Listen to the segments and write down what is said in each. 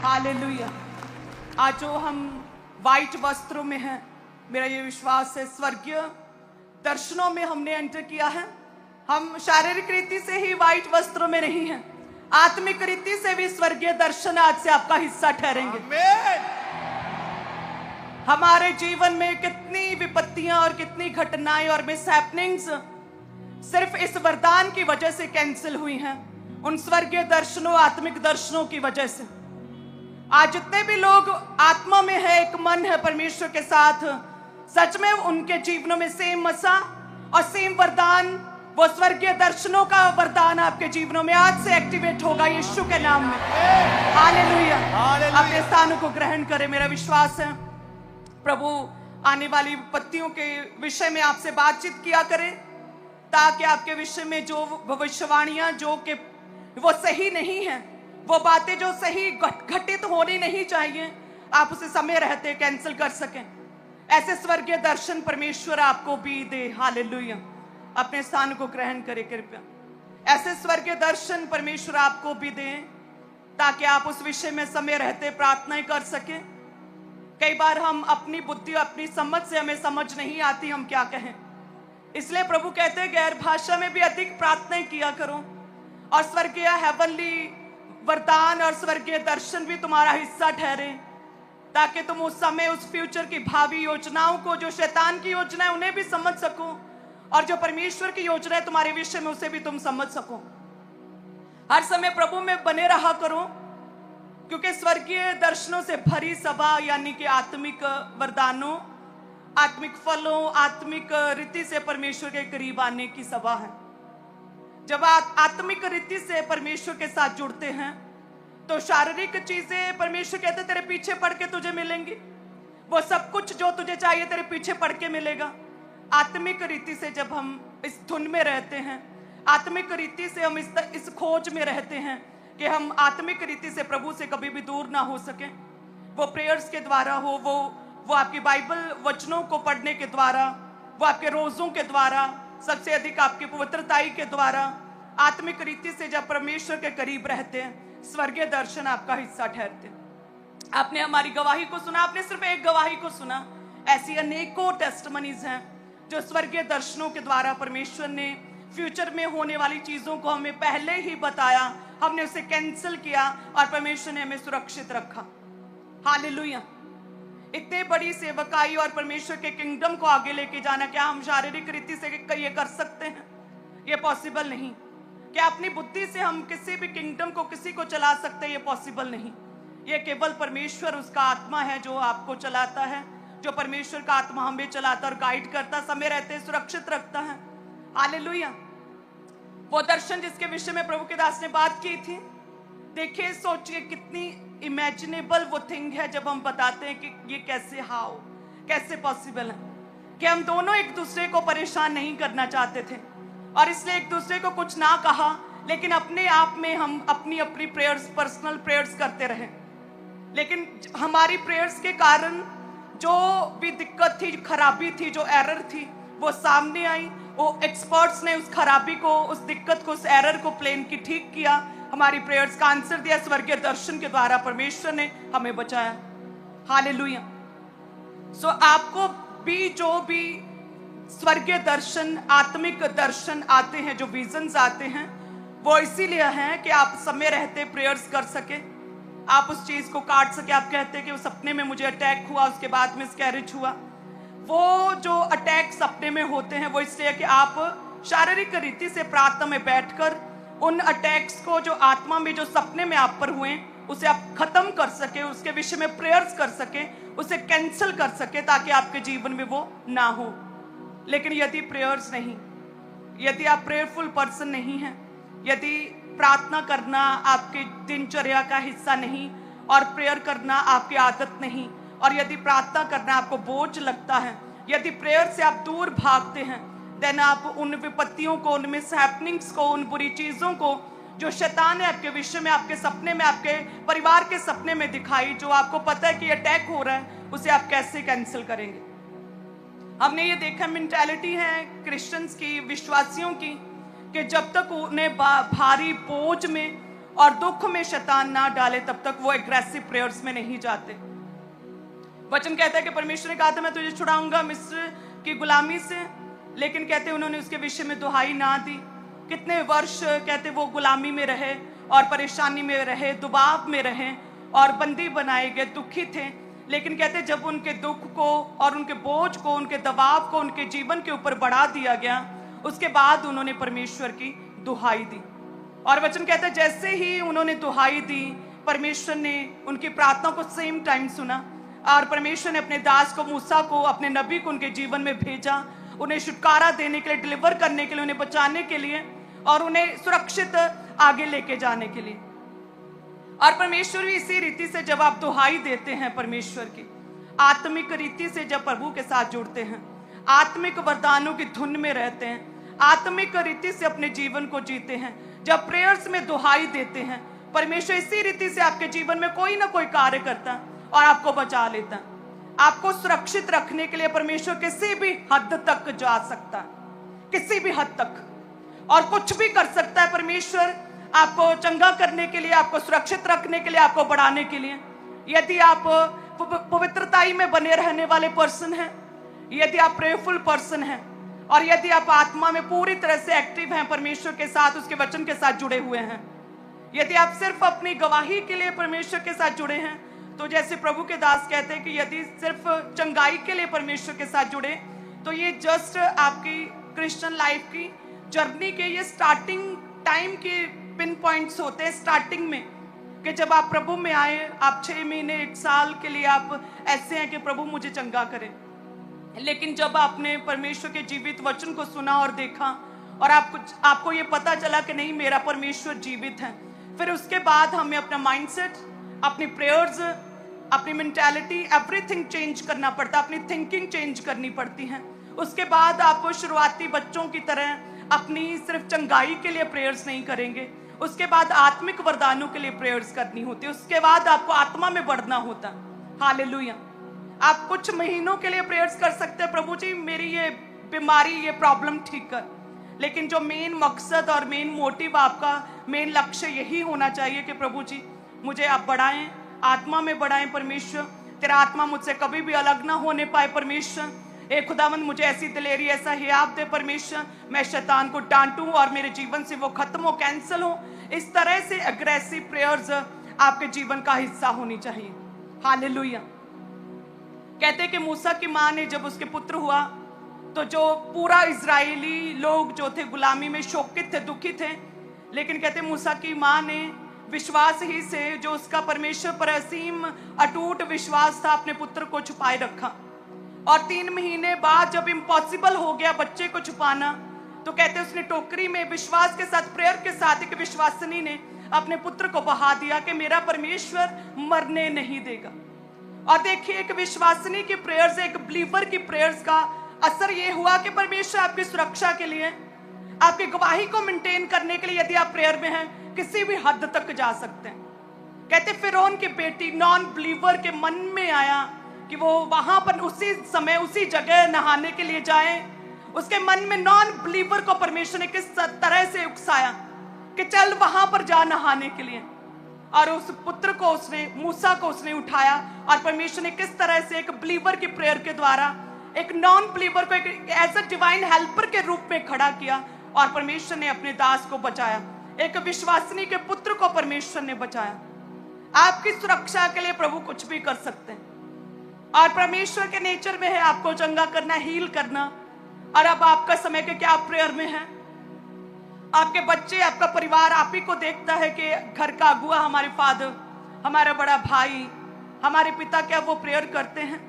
Hallelujah. आज जो हम वाइट वस्त्रों में हैं, मेरा ये विश्वास है स्वर्गीय दर्शनों में हमने एंटर किया है। हम शारीरिक रीति से ही वाइट वस्त्रों में नहीं हैं, आत्मिक रीति से भी स्वर्गीय दर्शन आज से आपका हिस्सा ठहरेंगे। आमीन। हमारे जीवन में कितनी विपत्तियां और कितनी घटनाएं और मिसहैपनिंग्स सिर्फ इस वरदान की वजह से कैंसिल हुई हैं, उन स्वर्गीय दर्शनों आत्मिक दर्शनों की वजह से। आज जितने भी लोग आत्मा में है, एक मन है परमेश्वर के साथ, सच में उनके जीवनों में सेम मसा और सेम वरदान, वो स्वर्गीय दर्शनों का वरदान आपके जीवनों में आज से एक्टिवेट होगा यीशु के नाम में। हालेलुया। अपने स्थानों को ग्रहण करें। मेरा विश्वास है प्रभु आने वाली विपत्तियों के विषय में आपसे बातचीत किया करें, ताकि आपके विषय में जो भविष्यवाणियां जो कि वो सही नहीं है, वो बातें जो सही घटित होनी नहीं चाहिए, आप उसे समय रहते कैंसिल कर सकें। ऐसे स्वर्गीय दर्शन परमेश्वर आपको भी दे। हालेलुया। अपने स्थान को ग्रहण करें कृपया। ऐसे स्वर्गीय दर्शन परमेश्वर आपको भी दे, ताकि आप उस विषय में समय रहते प्रार्थनाएं कर सकें। कई बार हम अपनी बुद्धि अपनी समझ से हमें समझ नहीं आती हम क्या कहें, इसलिए प्रभु कहते हैं गैर भाषा में भी अधिक प्रार्थनाएं किया करो, और स्वर्गीय हेवनली वरदान और स्वर्गीय दर्शन भी तुम्हारा हिस्सा ठहरे, ताकि तुम उस समय उस फ्यूचर की भावी योजनाओं को, जो शैतान की योजना है उन्हें भी समझ सको, और जो परमेश्वर की योजना है तुम्हारे विषय में उसे भी तुम समझ सको। हर समय प्रभु में बने रहा करो, क्योंकि स्वर्गीय दर्शनों से भरी सभा यानी कि आत्मिक वरदानों, आत्मिक फलों, आत्मिक रीति से परमेश्वर के करीब आने की सभा है। जब आप आत्मिक रीति से परमेश्वर के साथ जुड़ते हैं तो शारीरिक चीजें परमेश्वर कहते तेरे पीछे पड़ के तुझे मिलेंगी, वो सब कुछ जो तुझे चाहिए तेरे पीछे पड़ के मिलेगा। आत्मिक रीति से जब हम इस धुन में रहते हैं, आत्मिक रीति से हम इस खोज में रहते हैं कि हम आत्मिक रीति से प्रभु से कभी भी दूर ना हो सके, वो प्रेयर्स के द्वारा हो, वो आपकी बाइबल वचनों को पढ़ने के द्वारा, वो आपके रोजों के द्वारा, सबसे अधिक आपकी पवित्रताई के द्वारा, आत्मिक रीति से जब परमेश्वर के करीब रहते हैं, स्वर्गीय दर्शन आपका हिस्सा ठहरते। आपने हमारी गवाही को सुना, आपने सिर्फ एक गवाही को सुना, ऐसी अनेकों टेस्टमनीज हैं जो स्वर्गीय दर्शनों के द्वारा परमेश्वर ने फ्यूचर में होने वाली चीजों को हमें पहले ही बताया, हमने उसे कैंसिल किया और परमेश्वर ने हमें सुरक्षित रखा। हालेलुया। इतने बड़ी सेवकाई और परमेश्वर के किंगडम को आगे लेके जाना, क्या हम शारीरिक रीति से ये कर सकते हैं? ये पॉसिबल नहीं। क्या अपनी बुद्धि से हम किसी भी किंगडम को, किसी को चला सकते हैं? ये पॉसिबल नहीं। ये केवल परमेश्वर, उसका आत्मा है जो आपको चलाता है, जो परमेश्वर का आत्मा हमें चलाता और गाइड करता, समय रहते सुरक्षित रखता है। हालेलुया। वो दर्शन जिसके विषय में प्रभु के दास ने बात की थी, देखिए सोचिए कितनी इमेजिनेबल वो थिंग है जब हम बताते हैं कि ये कैसे पॉसिबल है, कि हम दोनों एक दूसरे को परेशान नहीं करना चाहते थे और इसलिए एक दूसरे को कुछ ना कहा, लेकिन अपने आप में हम अपनी प्रेयर्स, पर्सनल प्रेयर्स करते रहे। लेकिन हमारी प्रेयर्स के कारण जो भी दिक्कत थी, खराबी थी, जो एरर थी, वो सामने आई। वो एक्सपर्ट्स ने उस खराबी को, उस दिक्कत को, उस एरर को प्लेन की ठीक किया, हमारी प्रेयर्स का आंसर दिया। स्वर्गीय दर्शन के द्वारा परमेश्वर ने हमें बचाया। हालेलुया। सो आपको भी जो भी स्वर्गीय दर्शन, आत्मिक दर्शन आते हैं, जो विजन्स आते हैं, वो इसीलिए हैं कि आप समय रहते प्रेयर्स कर सके, आप उस चीज को काट सके। आप कहते हैं कि उस सपने में मुझे अटैक हुआ, उसके बाद मिसकैरेज हुआ। वो जो अटैक सपने में होते हैं वो इसलिए कि आप शारीरिक रीति से प्रार्थना में बैठकर उन अटैक्स को, जो आत्मा में, जो सपने में आप पर हुए, उसे आप खत्म कर सके, उसके विषय में प्रेयर्स कर सके, उसे कैंसिल कर सके, ताकि आपके जीवन में वो ना हो। लेकिन यदि प्रेयर्स नहीं, यदि आप प्रेयरफुल पर्सन नहीं हैं, यदि प्रार्थना करना आपके दिनचर्या का हिस्सा नहीं और प्रेयर करना आपकी आदत नहीं, और यदि प्रार्थना करना आपको बोझ लगता है, यदि प्रेयर से आप दूर भागते हैं, देन आप उन विपत्तियों को, उन मिसहैपनिंग्स को, उन बुरी चीजों को जो शैतान है आपके विषय में, आपके सपने में, आपके परिवार के सपने में दिखाई, जो आपको पता है कि अटैक हो रहा है, उसे आप कैसे कैंसिल करेंगे? हमने ये देखा मेंटालिटी है क्रिश्चियंस की, विश्वासियों की, कि जब तक उन्हें भारी बोझ में और दुख में शैतान ना डाले तब तक वो एग्रेसिव प्रेयर्स में नहीं जाते। वचन कहता है कि परमेश्वर ने कहा था मैं तुझे छुड़ाऊंगा मिस्र की गुलामी से, लेकिन कहते उन्होंने उसके विषय में दुहाई ना दी। कितने वर्ष कहते वो गुलामी में रहे और परेशानी में रहे, दबाव में रहे और बंदी बनाए गए, दुखी थे। लेकिन कहते जब उनके दुख को और उनके बोझ को, उनके दबाव को उनके जीवन के ऊपर बढ़ा दिया गया, उसके बाद उन्होंने परमेश्वर की दुहाई दी। और वचन कहता है जैसे ही उन्होंने दुहाई दी, परमेश्वर ने उनकी प्रार्थना को सेम टाइम सुना और परमेश्वर ने अपने दास को, मूसा को, अपने नबी को उनके जीवन में भेजा, उन्हें छुटकारा देने के लिए, डिलीवर करने के लिए, उन्हें बचाने के लिए और उन्हें सुरक्षित आगे लेके जाने के लिए। और परमेश्वर भी इसी रीति से जब आप दुहाई देते हैं परमेश्वर की, आत्मिक रीति से जब प्रभु के साथ जुड़ते हैं, आत्मिक वरदानों की धुन में रहते हैं, आत्मिक रीति से अपने जीवन को जीते हैं, जब प्रेयर्स में दुहाई देते हैं, परमेश्वर इसी रीति से आपके जीवन में कोई ना कोई कार्य करता है और आपको बचा लेता है। आपको सुरक्षित रखने के लिए परमेश्वर किसी भी हद तक जा सकता है, किसी भी हद तक, और कुछ भी कर सकता है परमेश्वर आपको चंगा करने के लिए, आपको सुरक्षित रखने के लिए, आपको बढ़ाने के लिए। यदि आप पवित्रताई में बने रहने वाले पर्सन हैं, यदि आप प्रेयरफुल पर्सन हैं और यदि आप आत्मा में पूरी तरह से एक्टिव हैं, परमेश्वर के साथ, उसके वचन के साथ जुड़े हुए हैं, यदि आप सिर्फ अपनी गवाही के लिए परमेश्वर के साथ जुड़े हैं, तो जैसे प्रभु के दास कहते हैं कि यदि सिर्फ चंगाई के लिए परमेश्वर के साथ जुड़े, तो ये जस्ट आपकी क्रिश्चियन लाइफ की जर्नी के ये स्टार्टिंग टाइम के पिन पॉइंट्स होते हैं स्टार्टिंग में, कि जब आप प्रभु में आए, आप 6 महीने 1 साल के लिए आप ऐसे हैं कि प्रभु मुझे चंगा करे। लेकिन जब आपने परमेश्वर के जीवित वचन को सुना और देखा और आपको ये पता चला कि नहीं, मेरा परमेश्वर जीवित है, फिर उसके बाद हमें अपना माइंडसेट, अपनी प्रेयर्स, अपनी मेंटालिटी, एवरीथिंग चेंज करना पड़ता, अपनी थिंकिंग चेंज करनी पड़ती है। उसके बाद आपको शुरुआती बच्चों की तरह अपनी सिर्फ चंगाई के लिए प्रेयर्स नहीं करेंगे, उसके बाद आत्मिक वरदानों के लिए प्रेयर्स करनी होती है, उसके बाद आपको आत्मा में बढ़ना होता है। हालेलुया। आप कुछ महीनों के लिए प्रेयर्स कर सकते हैं, प्रभु जी मेरी ये बीमारी, ये प्रॉब्लम ठीक कर, लेकिन जो मेन मकसद और मेन मोटिव, आपका मेन लक्ष्य यही होना चाहिए कि प्रभु जी मुझे आप बढ़ाएं, आत्मा में बढ़ाएं परमेश्वर, तेरा आत्मा मुझसे कभी भी अलग ना होने पाए परमेश्वर। ए खुदावंद मुझे ऐसी दिलेरी, ऐसा हियाब दे परमेश्वर, मैं शैतान को डांटूं और मेरे जीवन से वो खत्म हो, कैंसिल हो। इस तरह से अग्रेसिव प्रेयर्स आपके जीवन का हिस्सा होनी चाहिए। हालेलुया। कहते कि मूसा की माँ ने जब उसके पुत्र हुआ, तो जो पूरा इजरायली लोग जो थे गुलामी में शोकित थे, दुखी थे, लेकिन कहते मूसा की माँ ने विश्वास ही से, जो उसका परमेश्वर पर असीम अटूट विश्वास था, अपने पुत्र को छुपाए रखा। और 3 महीने बाद जब इम्पॉसिबल हो गया बच्चे को छुपाना, तो कहते उसने टोकरी में विश्वास के साथ, प्रेयर के साथ, एक विश्वासिनी ने अपने पुत्र को बहा दिया कि मेरा परमेश्वर मरने नहीं देगा। और देखिए, एक विश्वासिनी की प्रेयर्स, एक बिलीवर की प्रेयर्स का असर ये हुआ कि परमेश्वर आपकी सुरक्षा के लिए, आपकी गवाही को मेंटेन करने के लिए, यदि आप प्रेयर में हैं, किसी भी हद तक जा सकते हैं। कहते फिरौन की बेटी नॉन बिलीवर के मन में आया कि वो वहां पर उसी समय उसी जगह नहाने के लिए जाए। उसके मन में नॉन बिलीवर को परमेश्वर ने किस तरह से उकसाया कि चल वहां पर जा नहाने के लिए। और उस पुत्र को उसने, मूसा को उसने उठाया, और परमेश्वर ने किस तरह से एक बिलीवर की प्रेयर के द्वारा एक नॉन बिलीवर को एक एज अ डिवाइन हेल्पर के रूप में खड़ा किया, और परमेश्वर ने अपने दास को बचाया। एक विश्वासिनी के पुत्र को परमेश्वर ने बचाया। आपकी सुरक्षा के लिए प्रभु कुछ भी कर सकते हैं, और परमेश्वर के नेचर में है आपको चंगा करना, हील करना। और अब आपका समय के क्या आप प्रेयर में है? आपके बच्चे, आपका परिवार आप ही को देखता है कि घर का अगुआ, हमारे फादर, हमारा बड़ा भाई, हमारे पिता, क्या वो प्रेयर करते हैं?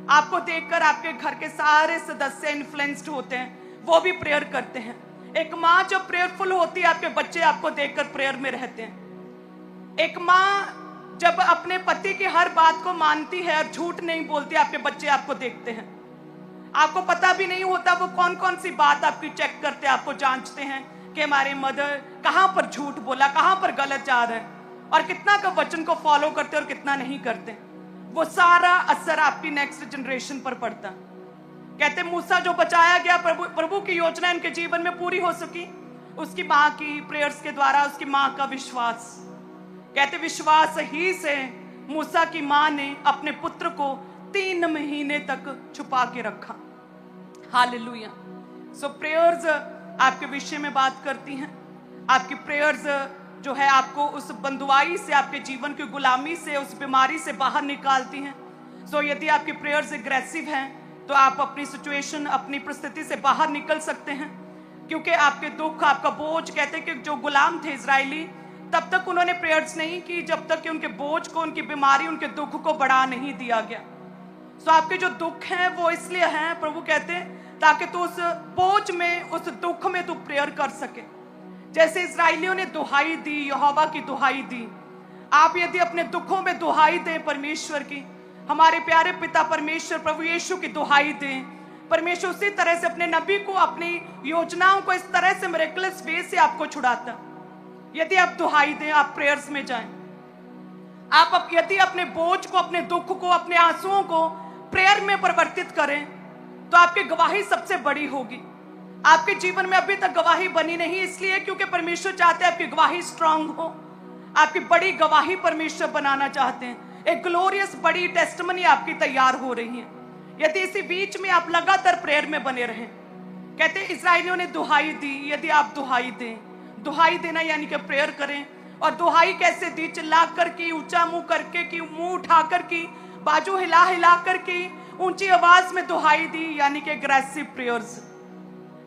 आपको देखकर आपके घर के सारे सदस्य इन्फ्लुएंस्ड होते हैं, वो भी प्रेयर करते हैं। एक माँ जब प्रेयरफुल होती है, आपके बच्चे आपको देखकर प्रेयर में रहते हैं। एक माँ जब अपने पति की हर बात को मानती है और झूठ नहीं बोलती, आपके बच्चे आपको देखते हैं। आपको पता भी नहीं होता वो कौन कौन सी बात आपकी चेक करते हैं, आपको जांचते हैं कि हमारे मदर कहां पर झूठ बोला, कहां पर गलत जा रहा है, और कितना का वचन को फॉलो करते और कितना नहीं करते। वो सारा असर आपकी नेक्स्ट जनरेशन पर पड़ता। कहते मूसा जो बचाया गया, प्रभु की योजना इनके जीवन में पूरी हो सकी, उसकी माँ की प्रेयर्स के द्वारा, उसकी माँ का विश्वास। कहते विश्वास ही से मूसा की मां ने अपने पुत्र को 3 महीने तक छुपा के रखा। हालेलुया। सो प्रेयर्स आपके विषय में बात करती हैं। आपकी प्रेयर्स जो है आपको उस बंधुआई से, आपके जीवन की गुलामी से, उस बीमारी से बाहर निकालती हैं। सो यदि आपकी प्रेयर्स एग्रेसिव हैं तो आप अपनी सिचुएशन, अपनी परिस्थिति से बाहर निकल सकते हैं, क्योंकि आपके दुख, आपका बोझ, कहते हैं कि जो गुलाम थे इजरायली, तब तक उन्होंने प्रेयर्स नहीं की जब तक कि उनके बोझ को, उनकी बीमारी, उनके दुख को बढ़ा नहीं दिया गया। सो आपके जो दुख हैं वो इसलिए हैं, प्रभु कहते हैं, ताकि तू उस बोझ में, उस दुख में तू प्रेयर कर सके। जैसे इजरायलियों ने दुहाई दी, यहोवा की दुहाई दी, आप यदि अपने दुखों में दुहाई दें परमेश्वर की, हमारे प्यारे पिता परमेश्वर प्रभु यीशु की दुहाई दें, परमेश्वर उसी तरह से अपने नबी को, अपनी योजनाओं को इस तरह से मिरेकलस वे से आपको छुड़ाता। यदि आप दुहाई दें, आप प्रेयर्स में जाएं, आप यदि अपने बोझ को, अपने दुख को, अपने आंसुओं को प्रेयर में परिवर्तित करें, तो आपकी गवाही सबसे बड़ी होगी। आपके जीवन में अभी तक गवाही बनी नहीं, इसलिए क्योंकि परमेश्वर चाहते हैं आपकी गवाही स्ट्रांग हो। आपकी बड़ी गवाही परमेश्वर बनाना चाहते हैं। एक ग्लोरियस बड़ी टेस्टिमनी आपकी तैयार हो रही है, यदि इसी बीच में आप लगातार प्रेयर में बने रहें। कहते हैं इजरायलियों ने दुहाई दी, यदि आप दुहाई दें, दुहाई देना यानी कि प्रेयर करें। और दुहाई कैसे दी? चिल्ला कर की, ऊंचा मुंह करके की, मुंह उठाकर की, बाजू हिला हिला कर की, ऊंची आवाज में दुहाई दी, यानी कि एग्रेसिव प्रेयर्स।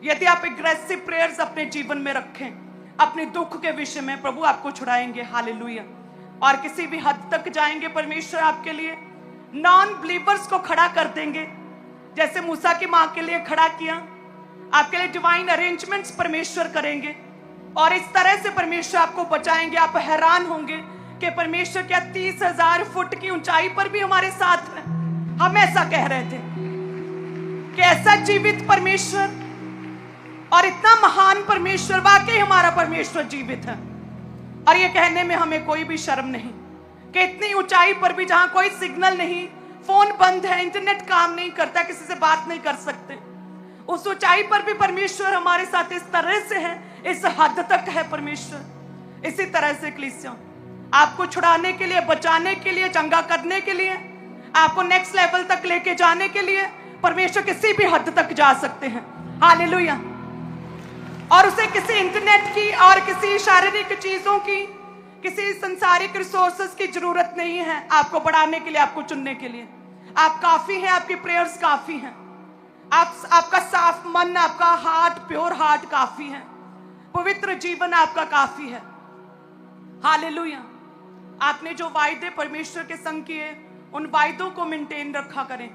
यदि आप एग्रेसिव प्रेयर्स अपने जीवन में रखें, अपने दुख के विषय में, प्रभु आपको छुड़ाएंगे। हालेलुया। और किसी भी हद तक जाएंगे परमेश्वर आपके लिए। नॉन बिलीवर्स को खड़ा कर देंगे, जैसे मूसा की मां के लिए खड़ा किया। आपके लिए डिवाइन अरेंजमेंट्स परमेश्वर करेंगे, और इस तरह से परमेश्वर आपको बचाएंगे। आप हैरान होंगे कि परमेश्वर क्या 30,000 फुट की ऊंचाई पर भी हमारे साथ है। हम ऐसा कह रहे थे कि ऐसा जीवित परमेश्वर और इतना महान परमेश्वर, वाकई हमारा परमेश्वर जीवित है। और ये कहने में हमें कोई भी शर्म नहीं कि इतनी ऊंचाई पर भी, जहां कोई सिग्नल नहीं, फोन बंद है, इंटरनेट काम नहीं करता, किसी से बात नहीं कर सकते, उस ऊंचाई पर भी परमेश्वर हमारे साथ इस तरह से है, इस हद तक है परमेश्वर। इसी तरह से कलीसिया आपको छुड़ाने के लिए, बचाने के लिए, चंगा करने के लिए, आपको नेक्स्ट लेवल तक लेके जाने के लिए परमेश्वर किसी भी हद तक जा सकते हैं। हालेलुया। और उसे किसी इंटरनेट की और किसी शारीरिक चीजों की, किसी संसारिक रिसोर्सेस की जरूरत नहीं है आपको बढ़ाने के लिए, आपको चुनने के लिए। आप काफी हैं, आपकी प्रेयर्स काफी हैं, आपका साफ मन, आपका हार्ट, प्योर हार्ट काफी है, पवित्र जीवन आपका काफी है। हालेलुया। आपने जो वायदे परमेश्वर के संग किए, उन वायदों को मेंटेन रखा करें।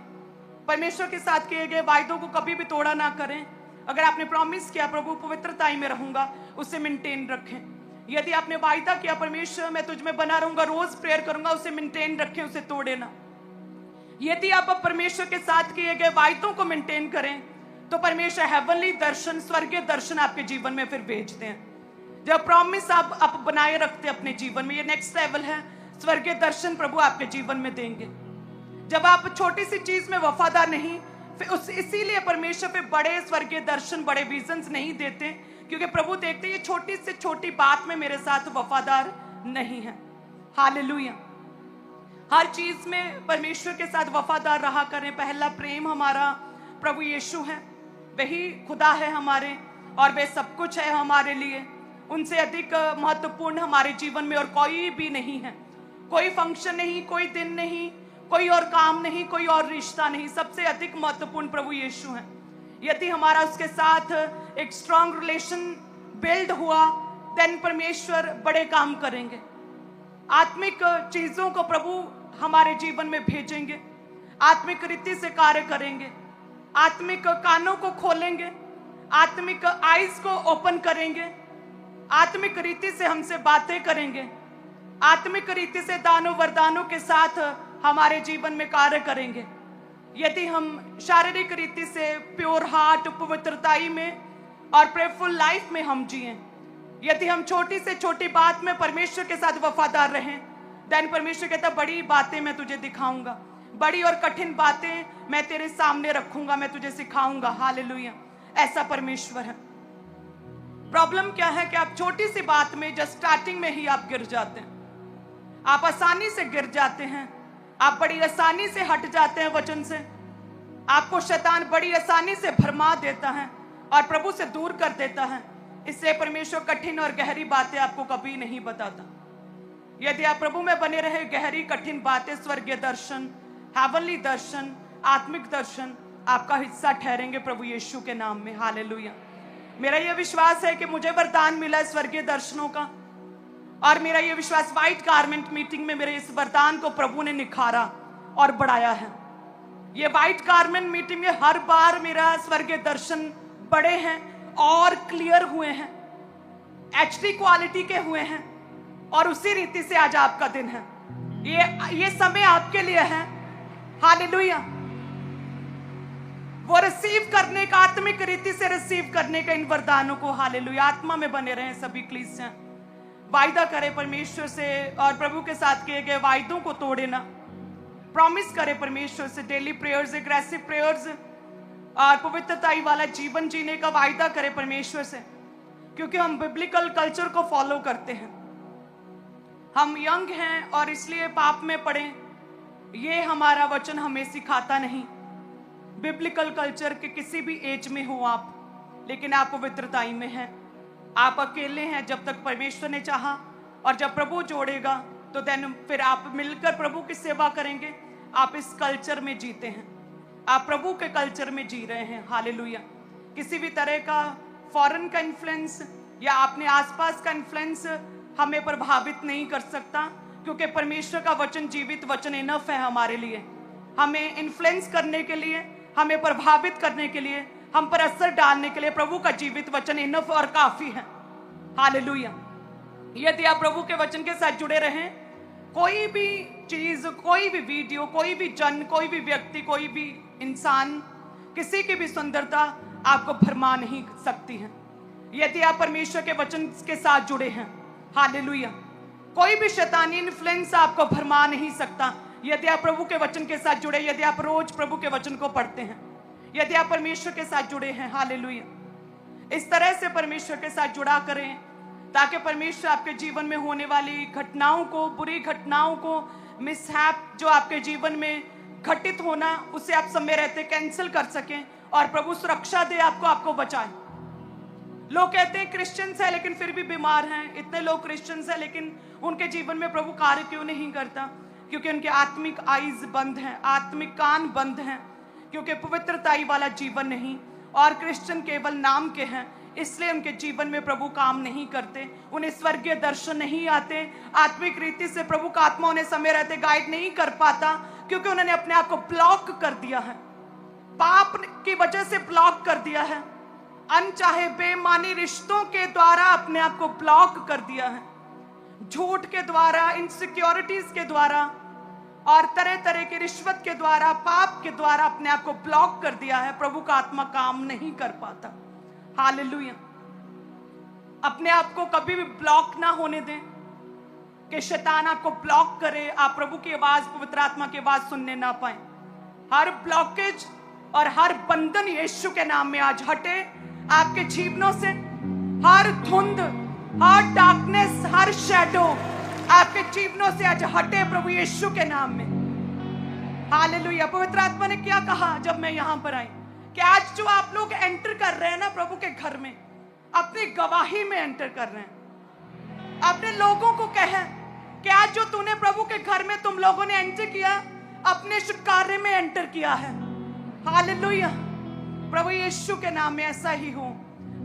परमेश्वर के साथ किए गए वायदों को कभी भी तोड़ा ना करें। अगर आपने प्रॉमिस किया प्रभु पवित्रताई में रहूंगा, उसे मेंटेन रखें। यदि आपने वायदा किया परमेश्वर मैं तुझ में बना रहूंगा, रोज प्रेयर करूंगा, उसे मेंटेन रखें, उसे तोड़े ना। यदि आप परमेश्वर के साथ किए गए वायदों को मेंटेन करें, तो परमेश्वर हेवनली दर्शन, स्वर्गीय दर्शन आपके जीवन में फिर भेजते हैं। जब प्रॉमिस आप बनाए रखते हैं अपने जीवन में, ये नेक्स्ट लेवल है, स्वर्गीय दर्शन प्रभु आपके जीवन में देंगे। जब आप छोटी सी चीज में वफादार नहीं, फिर इसीलिए परमेश्वर पे बड़े स्वर्गीय दर्शन, बड़े विजन्स नहीं देते, क्योंकि प्रभु देखते ये छोटी से छोटी बात में मेरे साथ वफादार नहीं है। हालेलुया। हर चीज में परमेश्वर के साथ वफादार रहा करें। पहला प्रेम हमारा प्रभु यीशु है, वही खुदा है हमारे, और वे सब कुछ है हमारे लिए। उनसे अधिक महत्वपूर्ण हमारे जीवन में और कोई भी नहीं है। कोई फंक्शन नहीं, कोई दिन नहीं, कोई और काम नहीं, कोई और रिश्ता नहीं। सबसे अधिक महत्वपूर्ण प्रभु यीशु है। यदि हमारा उसके साथ एक स्ट्रॉन्ग रिलेशन बिल्ड हुआ, देन परमेश्वर बड़े काम करेंगे। आत्मिक चीजों को प्रभु हमारे जीवन में भेजेंगे, आत्मिक रीति से कार्य करेंगे, आत्मिक कानों को खोलेंगे, आत्मिक आईज को ओपन करेंगे, आत्मिक रीति से हमसे बातें करेंगे, आत्मिक रीति से दानों वरदानों के साथ हमारे जीवन में कार्य करेंगे। यदि हम शारीरिक रीति से प्योर हार्ट, पवित्रताई में और प्रेयरफुल लाइफ में हम जिएं, यदि हम छोटी से छोटी बात में परमेश्वर के साथ वफादार रहें, देन परमेश्वर कहता बड़ी बातें मैं तुझे दिखाऊंगा, बड़ी और कठिन बातें मैं तेरे सामने रखूंगा, मैं तुझे सिखाऊंगा। हालेलुया। ऐसा परमेश्वर है। प्रॉब्लम क्या है कि आप छोटी सी बात में, जस्ट स्टार्टिंग में ही आप गिर जाते हैं। आप आसानी से गिर जाते हैं, आप बड़ी आसानी से हट जाते हैं वचन से, आपको शैतान बड़ी आसानी से भरमा देता है और प्रभु से दूर कर देता है। इससे परमेश्वर कठिन और गहरी बातें आपको कभी नहीं बताता। यदि आप प्रभु में बने रहे, गहरी कठिन बातें, स्वर्गीय दर्शन, हेवनली दर्शन, आत्मिक दर्शन आपका हिस्सा ठहरेंगे प्रभु यीशु के नाम में। हालेलुया। मेरा यह विश्वास है कि मुझे वरदान मिला है स्वर्गीय दर्शनों का, और मेरा यह विश्वास व्हाइट गारमेंट मीटिंग में मेरे इस वरदान को प्रभु ने निखारा और बढ़ाया है। ये व्हाइट गारमेंट मीटिंग में हर बार मेरा स्वर्गीय दर्शन बड़े हैं और क्लियर हुए हैं, एचडी क्वालिटी के हुए हैं, और उसी रीति से आज आपका दिन है। ये समय आपके लिए है। हालेलुया। वो रिसीव करने का, आत्मिक रीति से रिसीव करने का इन वरदानों को। हालेलुया। आत्मा में बने रहें सभी कलीसियां, वायदा करें परमेश्वर से और प्रभु के साथ किए गए वायदों को तोड़े ना। प्रॉमिस करें परमेश्वर से डेली प्रेयर्स, एग्रेसिव प्रेयर्स और पवित्रताई वाला जीवन जीने का वायदा करें परमेश्वर से, क्योंकि हम बिब्लिकल कल्चर को फॉलो करते हैं। हम यंग हैं और इसलिए पाप में पड़े, ये हमारा वचन हमें सिखाता नहीं। बिब्लिकल कल्चर के किसी भी एज में हो आप, लेकिन आप पवित्रताई में हैं, आप अकेले हैं जब तक परमेश्वर ने चाहा, और जब प्रभु जोड़ेगा तो देन फिर आप मिलकर प्रभु की सेवा करेंगे। आप इस कल्चर में जीते हैं, आप प्रभु के कल्चर में जी रहे हैं। हालेलुया। किसी भी तरह का फॉरेन का इन्फ्लुएंस या अपने आसपास का इन्फ्लुएंस हमें प्रभावित नहीं कर सकता, क्योंकि परमेश्वर का वचन जीवित वचन इनफ है हमारे लिए। हमें इन्फ्लुएंस करने के लिए, हमें प्रभावित करने के लिए, हम पर असर डालने के लिए प्रभु का जीवित वचन इनफ और काफी है। हालेलुया। यदि आप प्रभु के वचन के साथ जुड़े रहें, कोई भी चीज, कोई भी वीडियो, कोई भी जन, कोई भी व्यक्ति, कोई भी इंसान, किसी की भी सुंदरता आपको भरमा नहीं सकती है, यदि आप परमेश्वर के वचन के साथ जुड़े हैं। हालेलुया। कोई भी शैतानी इन्फ्लुएंस आपको भरमा नहीं सकता यदि आप प्रभु के वचन के साथ जुड़े, यदि आप रोज प्रभु के वचन को पढ़ते हैं, यदि आप परमेश्वर के साथ जुड़े हैं। हालेलुया। इस तरह से परमेश्वर के साथ जुड़ा करें ताकि परमेश्वर आपके जीवन में होने वाली घटनाओं को, बुरी घटनाओं को, मिसहैप जो आपके जीवन में घटित होना, उसे आप समय रहते कैंसिल कर सकें और प्रभु सुरक्षा दे आपको बचाए। लोग कहते हैं क्रिश्चियंस है लेकिन फिर भी बीमार हैं। इतने लोग क्रिश्चियंस है लेकिन उनके जीवन में प्रभु कार्य क्यों नहीं करता? क्योंकि उनके आत्मिक आईज बंद हैं, आत्मिक कान बंद हैं, क्योंकि पवित्रताई वाला जीवन नहीं, और क्रिश्चियन केवल नाम के हैं, इसलिए उनके जीवन में प्रभु काम नहीं करते, उन्हें स्वर्गीय दर्शन नहीं आते, आत्मिक रीति से प्रभु का आत्मा उन्हें समय रहते गाइड नहीं कर पाता, क्योंकि उन्होंने अपने आप को ब्लॉक कर दिया है, पाप की वजह से ब्लॉक कर दिया है, अनचाहे बेईमानी रिश्तों के द्वारा अपने आप को ब्लॉक कर दिया है, झूठ के द्वारा, इनसिक्योरिटीज के द्वारा और तरह तरह की रिश्वत के द्वारा, पाप के द्वारा अपने आप को ब्लॉक कर दिया है। प्रभु का आत्मा काम नहीं कर पाता। हालेलुया। अपने आप को कभी भी ब्लॉक ना होने दें कि शैतान आपको ब्लॉक करे, आप प्रभु की आवाज, पवित्र आत्मा की आवाज सुनने ना पाए। हर ब्लॉकेज और हर बंधन यीशु के नाम में आज हटे आपके जीवनों से। हर धुंध, हर डार्कनेस, हर शैडो आपके जीवनों से आज हटे प्रभु यीशु के नाम में। हालेलुया। पवित्र आत्मा ने क्या कहा जब मैं यहां पर आई कि आज जो आप लोग एंटर कर रहे हैं ना प्रभु के घर में, अपनी गवाही में एंटर कर रहे हैं। अपने लोगों को कहें कि आज जो तूने प्रभु के घर में तुम लोगों ने एंटर किया, अपने छुटकारे में एंटर किया है। हालेलुया। प्रभु यीशु के नाम में ऐसा ही हो,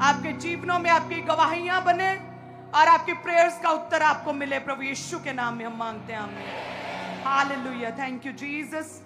आपके जीवनों में आपकी गवाहियां बने और आपकी प्रेयर्स का उत्तर आपको मिले। प्रभु यीशु के नाम में हम मांगते हैं, आमीन। हालेलुया। Thank you Jesus.